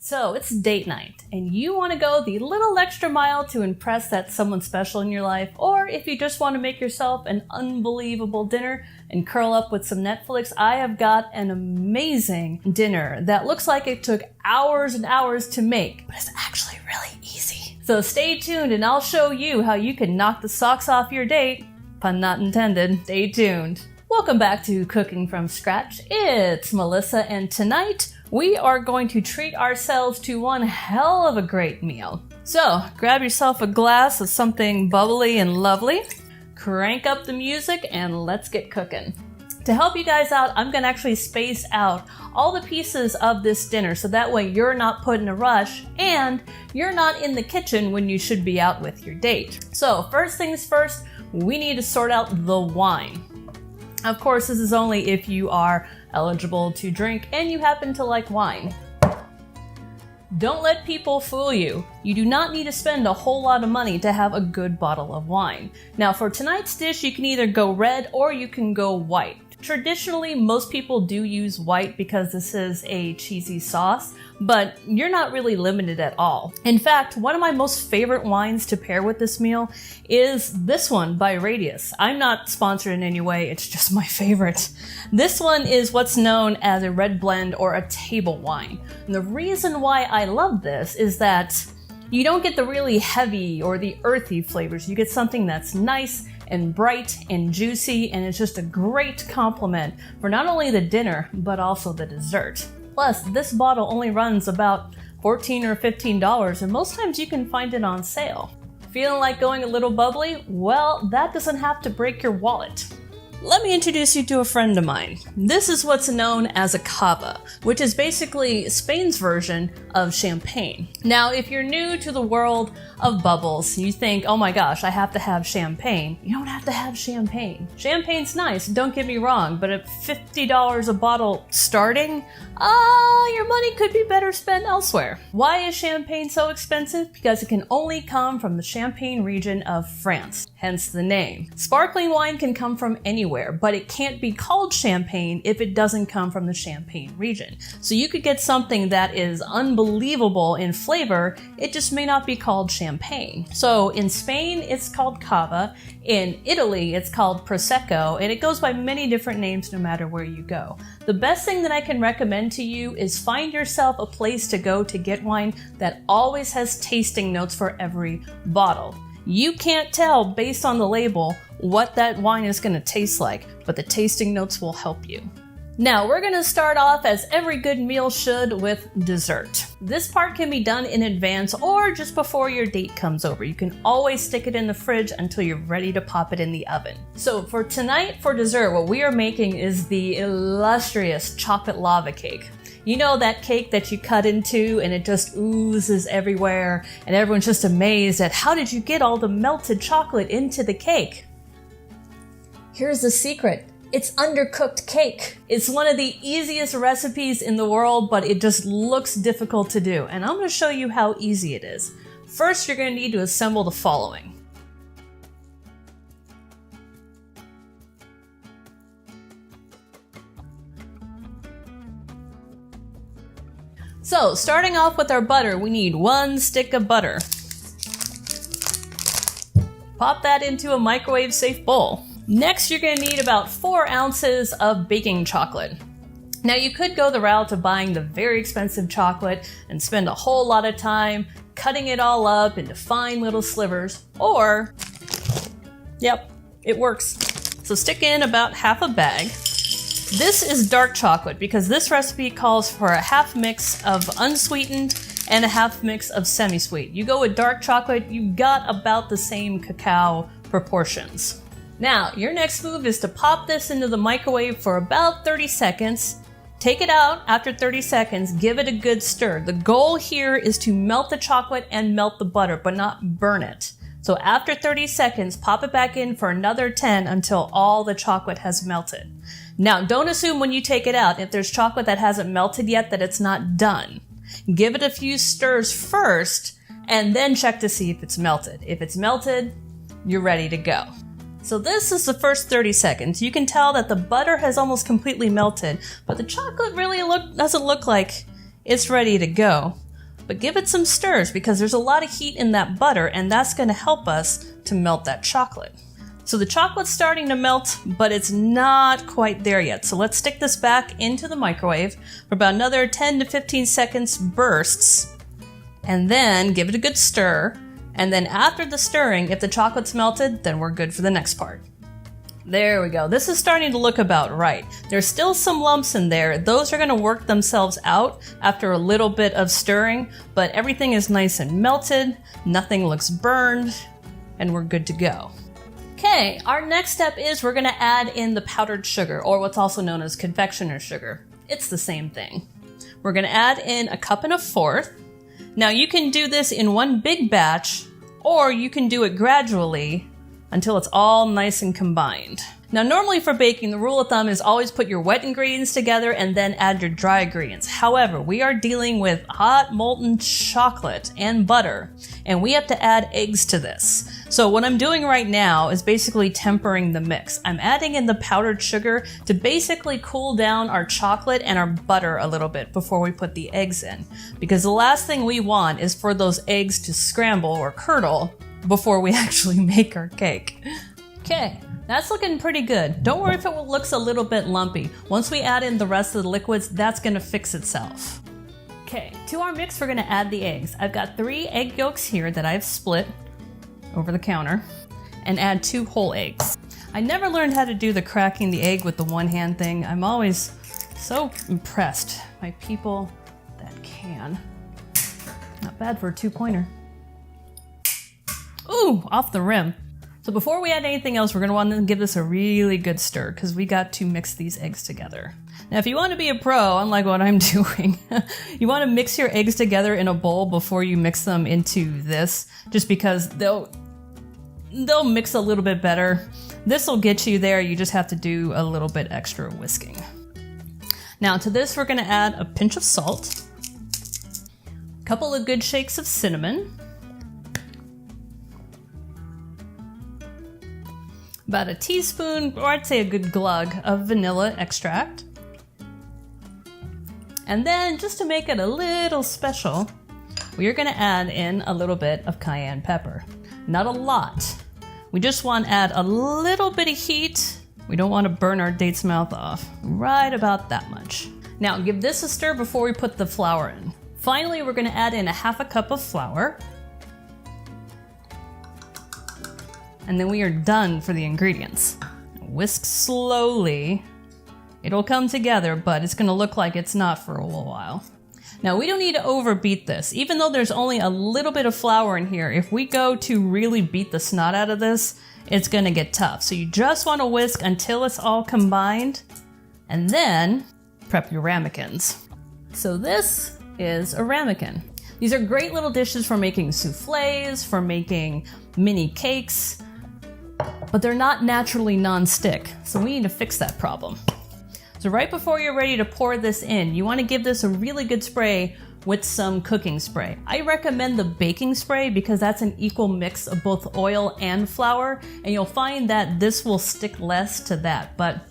So it's date night, and you want to go the little extra mile to impress that someone special in your life, or if you just want to make yourself an unbelievable dinner and curl up with some Netflix, I have got an amazing dinner that looks like it took hours and hours to make, but it's actually really easy. So stay tuned and I'll show you how you can knock the socks off your date. Pun not intended. Stay tuned. Welcome back to Cooking from Scratch. It's Melissa, and tonight we are going to treat ourselves to one hell of a great meal. So grab yourself a glass of something bubbly and lovely, crank up the music, and let's get cooking. To help you guys out, I'm going to actually space out all the pieces of this dinner so that way you're not put in a rush and you're not in the kitchen when you should be out with your date. So first things first, we need to sort out the wine. Of course, this is only if you are eligible to drink and you happen to like wine. Don't let people fool you. You do not need to spend a whole lot of money to have a good bottle of wine. Now for tonight's dish, you can either go red or you can go white. Traditionally, most people do use white because this is a cheesy sauce, but you're not really limited at all. In fact, one of my most favorite wines to pair with this meal is this one by Radius. I'm not sponsored in any way, it's just my favorite. This one is what's known as a red blend or a table wine. And the reason why I love this is that you don't get the really heavy or the earthy flavors. You get something that's nice and bright and juicy, and it's just a great complement for not only the dinner, but also the dessert. Plus, this bottle only runs about $14 or $15, and most times you can find it on sale. Feeling like going a little bubbly? Well, that doesn't have to break your wallet. Let me introduce you to a friend of mine. This is what's known as a cava, which is basically Spain's version of champagne. Now, if you're new to the world of bubbles, you think, oh my gosh, I have to have champagne. You don't have to have champagne. Champagne's nice, don't get me wrong, but at $50 a bottle starting, your money could be better spent elsewhere. Why is champagne so expensive? Because it can only come from the Champagne region of France, hence the name. Sparkling wine can come from anywhere, but it can't be called champagne if it doesn't come from the Champagne region. So you could get something that is unbelievable in flavor, it just may not be called champagne. So in Spain, it's called cava. In Italy, it's called prosecco, and it goes by many different names no matter where you go. The best thing that I can recommend to you is find yourself a place to go to get wine that always has tasting notes for every bottle. You can't tell based on the label what that wine is going to taste like, but the tasting notes will help you. Now, we're going to start off, as every good meal should, with dessert. This part can be done in advance or just before your date comes over. You can always stick it in the fridge until you're ready to pop it in the oven. So for tonight, for dessert, what we are making is the illustrious chocolate lava cake. You know, that cake that you cut into and it just oozes everywhere and everyone's just amazed at how did you get all the melted chocolate into the cake? Here's the secret. It's undercooked cake. It's one of the easiest recipes in the world, but it just looks difficult to do. And I'm going to show you how easy it is. First, you're going to need to assemble the following. So, starting off with our butter, we need 1 stick of butter. Pop that into a microwave-safe bowl. Next, you're going to need about 4 ounces of baking chocolate. Now, you could go the route of buying the very expensive chocolate and spend a whole lot of time cutting it all up into fine little slivers, or, yep, it works. So stick in about half a bag. This is dark chocolate because this recipe calls for a half mix of unsweetened and a half mix of semi-sweet. You go with dark chocolate, you got about the same cacao proportions. Now, your next move is to pop this into the microwave for about 30 seconds. Take it out after 30 seconds, give it a good stir. The goal here is to melt the chocolate and melt the butter, but not burn it. So after 30 seconds, pop it back in for another 10 until all the chocolate has melted. Now, don't assume when you take it out, if there's chocolate that hasn't melted yet, that it's not done. Give it a few stirs first, and then check to see if it's melted. If it's melted, you're ready to go. So this is the first 30 seconds. You can tell that the butter has almost completely melted, but the chocolate really doesn't look like it's ready to go. but give it some stirs because there's a lot of heat in that butter, and that's going to help us to melt that chocolate. So the chocolate's starting to melt, but it's not quite there yet. So let's stick this back into the microwave for about another 10 to 15 seconds bursts, and then give it a good stir. And then after the stirring, if the chocolate's melted, then we're good for the next part. There we go. This is starting to look about right. There's still some lumps in there. Those are going to work themselves out after a little bit of stirring, but everything is nice and melted. Nothing looks burned, and we're good to go. Okay, our next step is we're going to add in the powdered sugar, or what's also known as confectioner's sugar. It's the same thing. We're going to add in 1.25 cups. Now you can do this in one big batch, or you can do it gradually until it's all nice and combined. Now normally for baking, the rule of thumb is always put your wet ingredients together and then add your dry ingredients. However, we are dealing with hot molten chocolate and butter, and we have to add eggs to this. So what I'm doing right now is basically tempering the mix. I'm adding in the powdered sugar to basically cool down our chocolate and our butter a little bit before we put the eggs in. Because the last thing we want is for those eggs to scramble or curdle before we actually make our cake. Okay, that's looking pretty good. Don't worry if it looks a little bit lumpy. Once we add in the rest of the liquids, that's gonna fix itself. Okay, to our mix, we're gonna add the eggs. I've got 3 egg yolks here that I've split over the counter, and add 2 whole eggs. I never learned how to do the cracking the egg with the one hand thing. I'm always so impressed by people that can. Not bad for a 2-pointer. Ooh, off the rim. So before we add anything else, we're going to want to give this a really good stir because we got to mix these eggs together. Now, if you want to be a pro, unlike what I'm doing, you want to mix your eggs together in a bowl before you mix them into this, just because they'll mix a little bit better. This will get you there. You just have to do a little bit extra whisking. Now to this, we're going to add a pinch of salt, a couple of good shakes of cinnamon, about a teaspoon, or I'd say a good glug, of vanilla extract. And then, just to make it a little special, we are going to add in a little bit of cayenne pepper. Not a lot. We just want to add a little bit of heat. We don't want to burn our date's mouth off. Right about that much. Now, give this a stir before we put the flour in. Finally, we're going to add in 1/2 cup of flour. And then we are done for the ingredients. Whisk slowly. It'll come together, but it's gonna look like it's not for a little while. Now we don't need to overbeat this. Even though there's only a little bit of flour in here, if we go to really beat the snot out of this, it's gonna get tough. So you just wanna whisk until it's all combined, and then prep your ramekins. So this is a ramekin. These are great little dishes for making souffles, for making mini cakes, but they're not naturally non-stick, so we need to fix that problem. So right before you're ready to pour this in, you want to give this a really good spray with some cooking spray. I recommend the baking spray because that's an equal mix of both oil and flour, and you'll find that this will stick less to that, but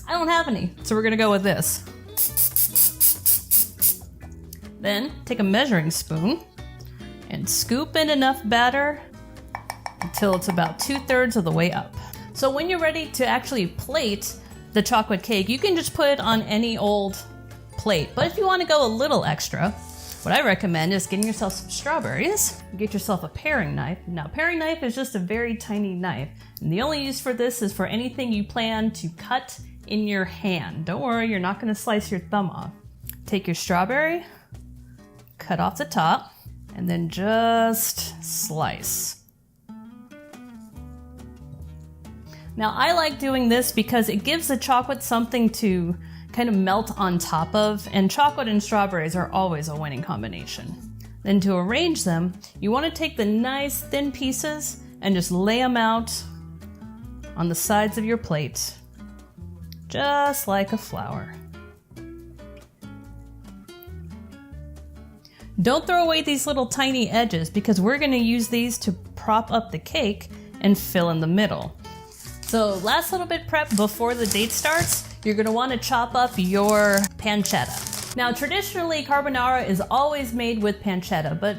I don't have any, so we're gonna go with this. Then take a measuring spoon and scoop in enough batter until it's about 2/3 of the way up. So when you're ready to actually plate the chocolate cake, you can just put it on any old plate. But if you want to go a little extra, what I recommend is getting yourself some strawberries. Get yourself a paring knife. Now, paring knife is just a very tiny knife, and the only use for this is for anything you plan to cut in your hand. Don't worry, you're not going to slice your thumb off. Take your strawberry, cut off the top, and then just slice. Now I like doing this because it gives the chocolate something to kind of melt on top of, and chocolate and strawberries are always a winning combination. Then to arrange them, you want to take the nice thin pieces and just lay them out on the sides of your plate, just like a flower. Don't throw away these little tiny edges because we're going to use these to prop up the cake and fill in the middle. So last little bit prep before the date starts, you're going to want to chop up your pancetta. Now, traditionally, carbonara is always made with pancetta, but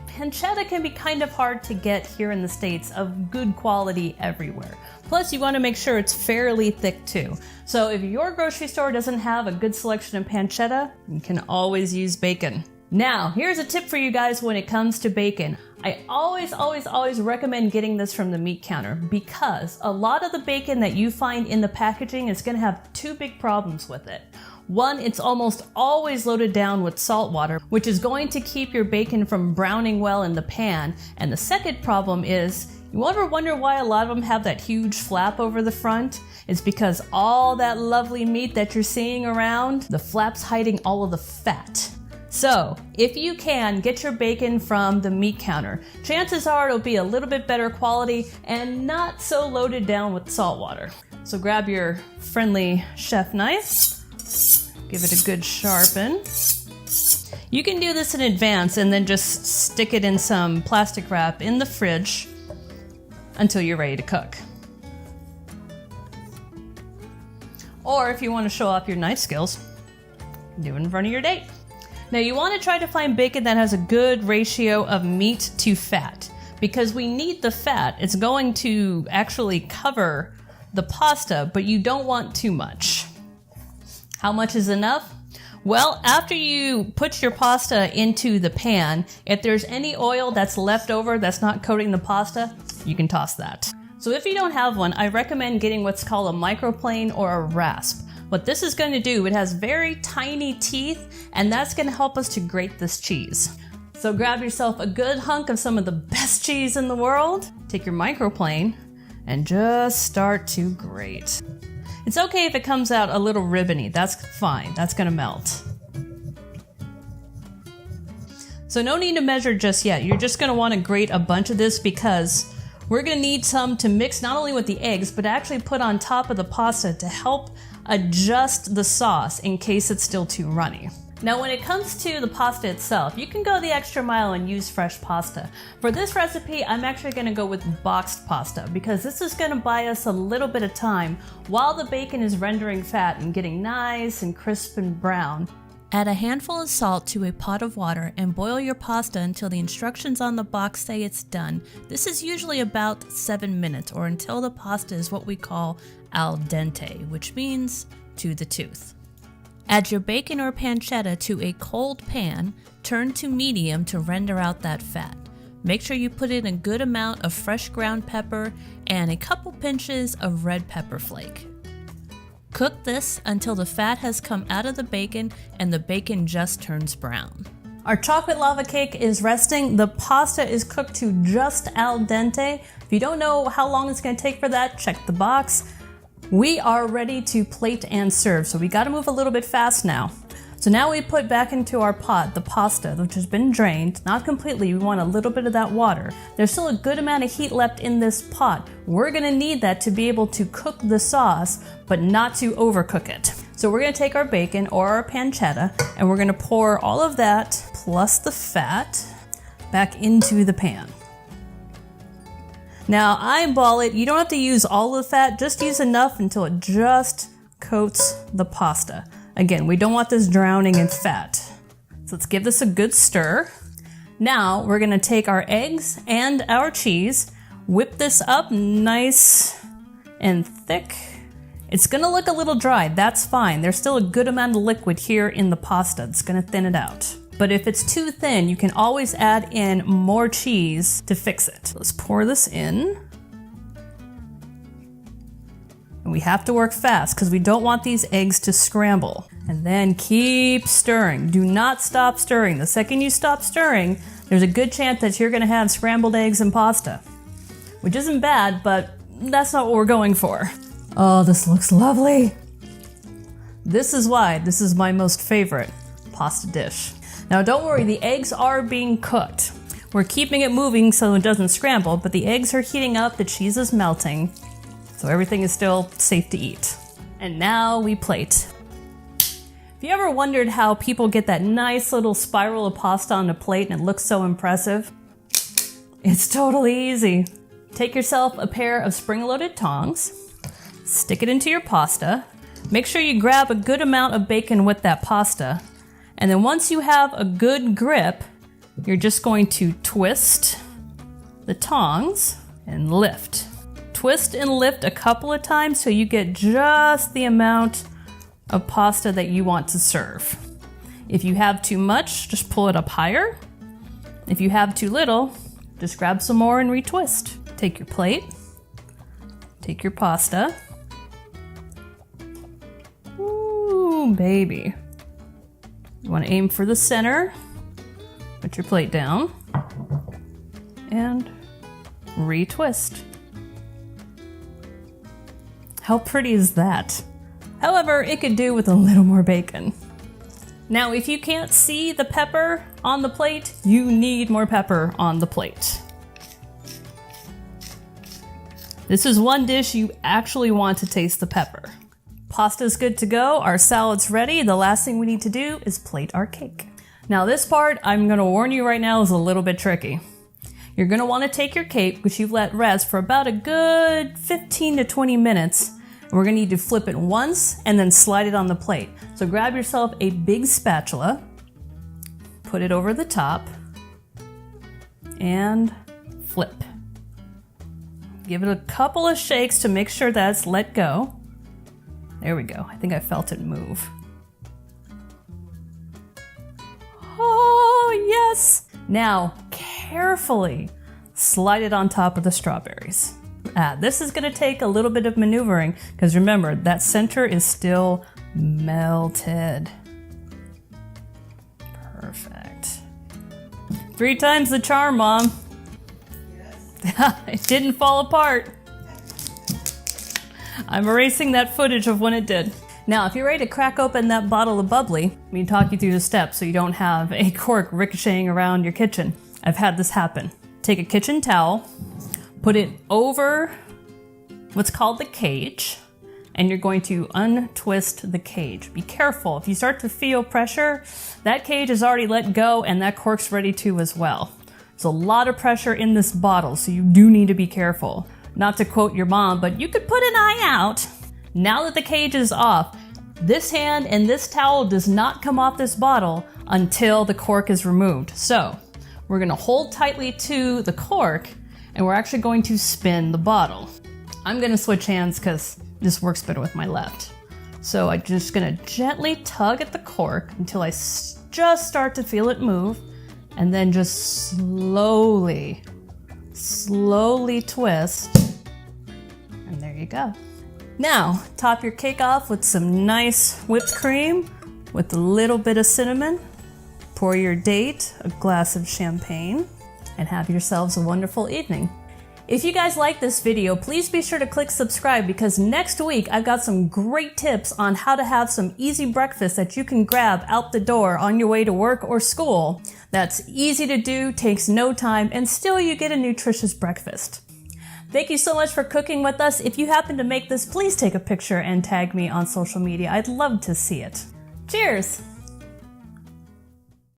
pancetta can be kind of hard to get here in the States of good quality everywhere. Plus, you want to make sure it's fairly thick too. So if your grocery store doesn't have a good selection of pancetta, you can always use bacon. Now, here's a tip for you guys when it comes to bacon. I always recommend getting this from the meat counter because a lot of the bacon that you find in the packaging is going to have two big problems with it. One, it's almost always loaded down with salt water, which is going to keep your bacon from browning well in the pan. And the second problem is, you ever wonder why a lot of them have that huge flap over the front? It's because all that lovely meat that you're seeing around, the flap's hiding all of the fat. So, if you can, get your bacon from the meat counter. Chances are it'll be a little bit better quality and not so loaded down with salt water. So grab your friendly chef knife, give it a good sharpen. You can do this in advance and then just stick it in some plastic wrap in the fridge until you're ready to cook. Or if you want to show off your knife skills, do it in front of your date. Now you want to try to find bacon that has a good ratio of meat to fat because we need the fat. It's going to actually cover the pasta, but you don't want too much. How much is enough? Well, after you put your pasta into the pan, if there's any oil that's left over that's not coating the pasta, you can toss that. So if you don't have one, I recommend getting what's called a microplane or a rasp. What this is going to do, it has very tiny teeth, and that's going to help us to grate this cheese. So grab yourself a good hunk of some of the best cheese in the world, take your microplane, and just start to grate. It's okay if it comes out a little ribbony, that's fine, that's going to melt. So no need to measure just yet, you're just going to want to grate a bunch of this because we're going to need some to mix not only with the eggs, but actually put on top of the pasta to help adjust the sauce in case it's still too runny. Now when it comes to the pasta itself, you can go the extra mile and use fresh pasta. For this recipe, I'm actually going to go with boxed pasta because this is going to buy us a little bit of time while the bacon is rendering fat and getting nice and crisp and brown. Add a handful of salt to a pot of water and boil your pasta until the instructions on the box say it's done. This is usually about 7 minutes or until the pasta is what we call al dente, which means to the tooth. Add your bacon or pancetta to a cold pan, turn to medium to render out that fat. Make sure you put in a good amount of fresh ground pepper and a couple pinches of red pepper flake. Cook this until the fat has come out of the bacon and the bacon just turns brown. Our chocolate lava cake is resting. The pasta is cooked to just al dente. If you don't know how long it's going to take for that, check the box. We are ready to plate and serve, so we got to move a little bit fast now. So now we put back into our pot the pasta, which has been drained, not completely, we want a little bit of that water. There's still a good amount of heat left in this pot. We're gonna need that to be able to cook the sauce, but not to overcook it. So we're gonna take our bacon or our pancetta, and we're gonna pour all of that, plus the fat, back into the pan. Now eyeball it, you don't have to use all of the fat, just use enough until it just coats the pasta. Again, we don't want this drowning in fat. So let's give this a good stir. Now we're gonna take our eggs and our cheese, whip this up nice and thick. It's gonna look a little dry, that's fine. There's still a good amount of liquid here in the pasta that's gonna thin it out. But if it's too thin, you can always add in more cheese to fix it. Let's pour this in. And we have to work fast because we don't want these eggs to scramble. And then keep stirring. Do not stop stirring. The second you stop stirring, there's a good chance that you're gonna have scrambled eggs and pasta. Which isn't bad, but that's not what we're going for. Oh, this looks lovely. This is why this is my most favorite pasta dish. Now don't worry, the eggs are being cooked. We're keeping it moving so it doesn't scramble, but the eggs are heating up, the cheese is melting. So everything is still safe to eat. And now we plate. If you ever wondered how people get that nice little spiral of pasta on a plate and it looks so impressive, it's totally easy. Take yourself a pair of spring-loaded tongs, stick it into your pasta, make sure you grab a good amount of bacon with that pasta, And then once you have a good grip, you're just going to twist the tongs and lift. Twist and lift a couple of times so you get just the amount of pasta that you want to serve. If you have too much, just pull it up higher. If you have too little, just grab some more and retwist. Take your plate, take your pasta. Ooh, baby. You want to aim for the center, put your plate down, and retwist. How pretty is that? However, it could do with a little more bacon. Now, if you can't see the pepper on the plate, you need more pepper on the plate. This is one dish you actually want to taste the pepper. Pasta's good to go, our salad's ready. The last thing we need to do is plate our cake. Now this part, I'm gonna warn you right now, is a little bit tricky. You're gonna wanna take your cake, which you've let rest for about a good 15 to 20 minutes. And we're gonna need to flip it once and then slide it on the plate. So grab yourself a big spatula, put it over the top, and flip. Give it a couple of shakes to make sure that it's let go. There we go. I think I felt it move. Oh, yes! Now, carefully slide it on top of the strawberries. This is going to take a little bit of maneuvering because remember, that center is still melted. Perfect. 3 times the charm, Mom. Yes. It didn't fall apart. I'm erasing that footage of when it did. Now, if you're ready to crack open that bottle of bubbly, let me talk you through the steps so you don't have a cork ricocheting around your kitchen. I've had this happen. Take a kitchen towel, put it over what's called the cage, and you're going to untwist the cage. Be careful. If you start to feel pressure, that cage is already let go and that cork's ready to as well. There's a lot of pressure in this bottle, so you do need to be careful. Not to quote your mom, but you could put an eye out. Now that the cage is off, this hand and this towel does not come off this bottle until the cork is removed. So we're gonna hold tightly to the cork and we're actually going to spin the bottle. I'm gonna switch hands because this works better with my left. So I'm just gonna gently tug at the cork until I just start to feel it move, and then just slowly twist, and there you go. Now, top your cake off with some nice whipped cream with a little bit of cinnamon. Pour your date, a glass of champagne, and have yourselves a wonderful evening. If you guys like this video, please be sure to click subscribe because next week I've got some great tips on how to have some easy breakfast that you can grab out the door on your way to work or school. That's easy to do, takes no time, and still you get a nutritious breakfast. Thank you so much for cooking with us. If you happen to make this, please take a picture and tag me on social media. I'd love to see it. Cheers!